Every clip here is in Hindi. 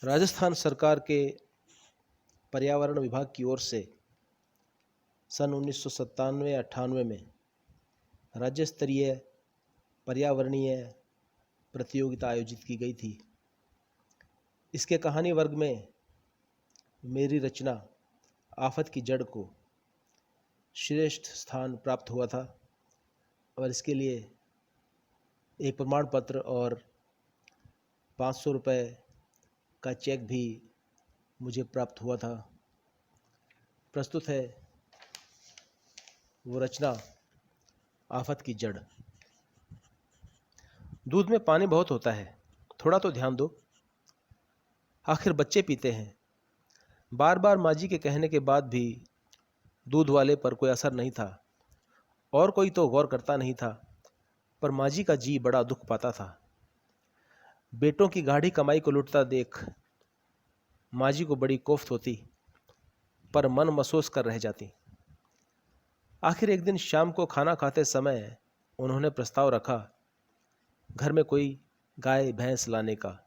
राजस्थान सरकार के पर्यावरण विभाग की ओर से सन 1997-98 में राज्य स्तरीय पर्यावरणीय प्रतियोगिता आयोजित की गई थी। इसके कहानी वर्ग में मेरी रचना आफत की जड़ को श्रेष्ठ स्थान प्राप्त हुआ था और इसके लिए एक प्रमाण पत्र और 500 रुपये का चेक भी मुझे प्राप्त हुआ था। प्रस्तुत है वो रचना आफत की जड़। दूध में पानी बहुत होता है, थोड़ा तो ध्यान दो। आखिर बच्चे पीते हैं। बार बार माँ जी के कहने के बाद भी दूध वाले पर कोई असर नहीं था और कोई तो गौर करता नहीं था, पर माँ जी का जी बड़ा दुख पाता था। बेटों की गाढ़ी कमाई को लुटता देख माँ जी को बड़ी कोफ्त होती, पर मन महसूस कर रह जाती। आखिर एक दिन शाम को खाना खाते समय उन्होंने प्रस्ताव रखा, घर में कोई गाय भैंस लाने का।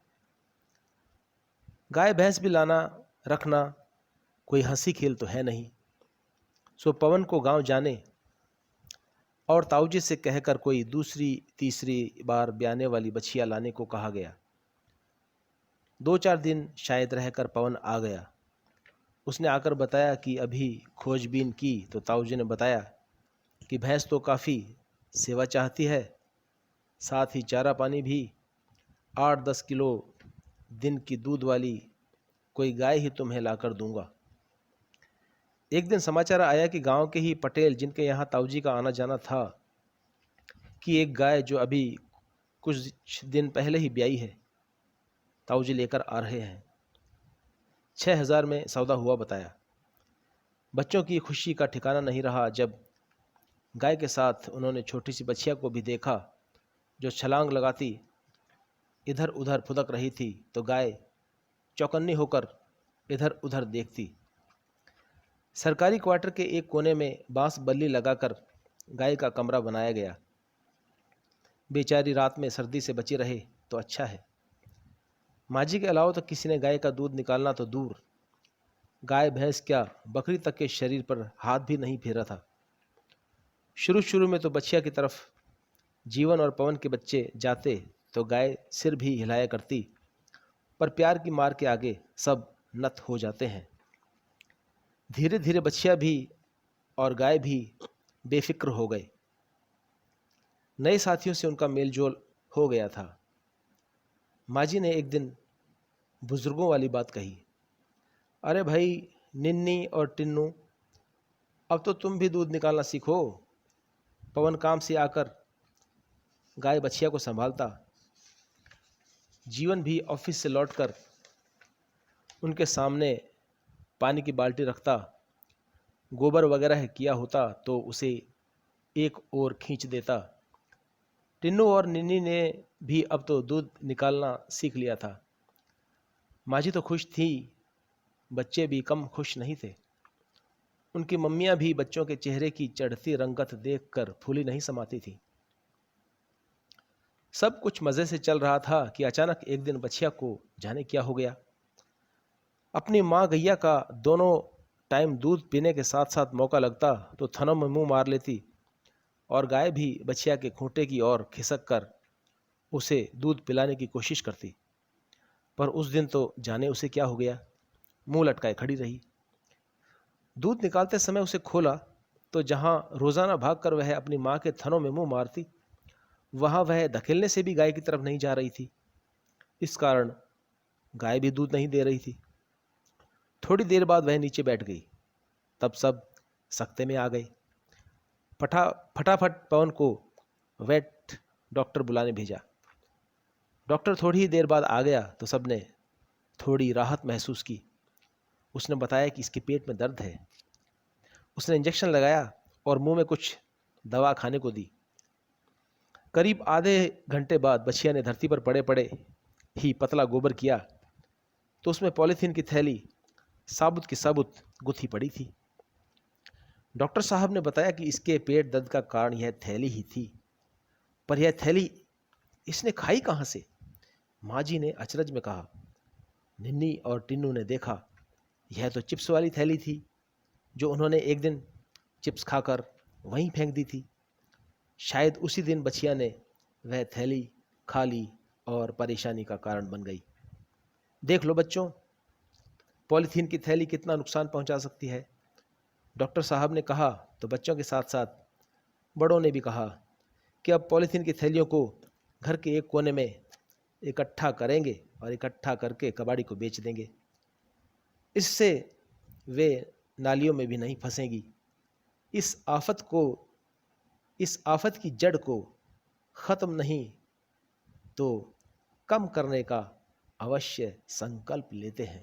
गाय भैंस भी लाना रखना कोई हंसी खेल तो है नहीं। सो पवन को गांव जाने और ताऊजी से कहकर कोई दूसरी तीसरी बार ब्याने वाली बछिया लाने को कहा गया। 2-4 दिन शायद रहकर पवन आ गया। उसने आकर बताया कि अभी खोजबीन की तो ताऊजी ने बताया कि भैंस तो काफ़ी सेवा चाहती है, साथ ही चारा पानी भी। 8-10 किलो दिन की दूध वाली कोई गाय ही तुम्हें लाकर दूंगा। एक दिन समाचार आया कि गांव के ही पटेल जिनके यहाँ ताऊजी का आना जाना था कि एक गाय जो अभी कुछ दिन पहले ही ब्याई है ताऊजी लेकर आ रहे हैं। 6,000 में सौदा हुआ बताया। बच्चों की खुशी का ठिकाना नहीं रहा जब गाय के साथ उन्होंने छोटी सी बछिया को भी देखा जो छलांग लगाती इधर उधर फुदक रही थी, तो गाय चौकन्नी होकर इधर उधर देखती। सरकारी क्वार्टर के एक कोने में बांस बल्ली लगाकर गाय का कमरा बनाया गया। बेचारी रात में सर्दी से बची रहे तो अच्छा है। माँ जी के अलावा तो किसी ने गाय का दूध निकालना तो दूर, गाय भैंस क्या बकरी तक के शरीर पर हाथ भी नहीं फेरा था। शुरू में तो बछिया की तरफ जीवन और पवन के बच्चे जाते तो गाय सिर भी हिलाया करती, पर प्यार की मार के आगे सब नत हो जाते हैं। धीरे धीरे बछिया भी और गाय भी बेफिक्र हो गए। नए साथियों से उनका मेलजोल हो गया था। माँ जी ने एक दिन बुजुर्गों वाली बात कही, अरे भाई निन्नी और टिन्नू, अब तो तुम भी दूध निकालना सीखो। पवन काम से आकर गाय बछिया को संभालता, जीवन भी ऑफिस से लौटकर उनके सामने पानी की बाल्टी रखता। गोबर वगैरह किया होता तो उसे एक ओर खींच देता। टिन्नू और निन्नी ने भी अब तो दूध निकालना सीख लिया था। माँ जी तो खुश थी, बच्चे भी कम खुश नहीं थे। उनकी मम्मियाँ भी बच्चों के चेहरे की चढ़ती रंगत देखकर फूली नहीं समाती थी। सब कुछ मज़े से चल रहा था कि अचानक एक दिन बछिया को जाने क्या हो गया। अपनी माँ गैया का दोनों टाइम दूध पीने के साथ साथ मौका लगता तो थनों में मुंह मार लेती और गाय भी बछिया के खूंटे की ओर खिसक कर उसे दूध पिलाने की कोशिश करती। पर उस दिन तो जाने उसे क्या हो गया, मुंह लटकाए खड़ी रही। दूध निकालते समय उसे खोला तो जहां रोजाना भागकर वह अपनी माँ के थनों में मुंह मारती, वहां वह धकेलने से भी गाय की तरफ नहीं जा रही थी। इस कारण गाय भी दूध नहीं दे रही थी। थोड़ी देर बाद वह नीचे बैठ गई। तब सब सख्ते में आ गए। फटाफट पवन को वेट डॉक्टर बुलाने भेजा। डॉक्टर थोड़ी ही देर बाद आ गया तो सबने थोड़ी राहत महसूस की। उसने बताया कि इसके पेट में दर्द है। उसने इंजेक्शन लगाया और मुंह में कुछ दवा खाने को दी। करीब आधे घंटे बाद बछिया ने धरती पर पड़े पड़े ही पतला गोबर किया तो उसमें पॉलीथीन की थैली साबुत की साबुत गुथी पड़ी थी। डॉक्टर साहब ने बताया कि इसके पेट दर्द का कारण यह थैली ही थी। पर यह थैली इसने खाई कहाँ से? माँ जी ने अचरज में कहा। निन्नी और टिन्नू ने देखा, यह तो चिप्स वाली थैली थी जो उन्होंने एक दिन चिप्स खाकर वहीं फेंक दी थी। शायद उसी दिन बछिया ने वह थैली खा ली और परेशानी का कारण बन गई। देख लो बच्चों, पॉलीथीन की थैली कितना नुकसान पहुंचा सकती है। डॉक्टर साहब ने कहा तो बच्चों के साथ साथ बड़ों ने भी कहा कि अब पॉलीथीन की थैलियों को घर के एक कोने में इकट्ठा करेंगे और इकट्ठा करके कबाड़ी को बेच देंगे। इससे वे नालियों में भी नहीं फंसेंगी। इस आफत की जड़ को ख़त्म नहीं तो कम करने का अवश्य संकल्प लेते हैं।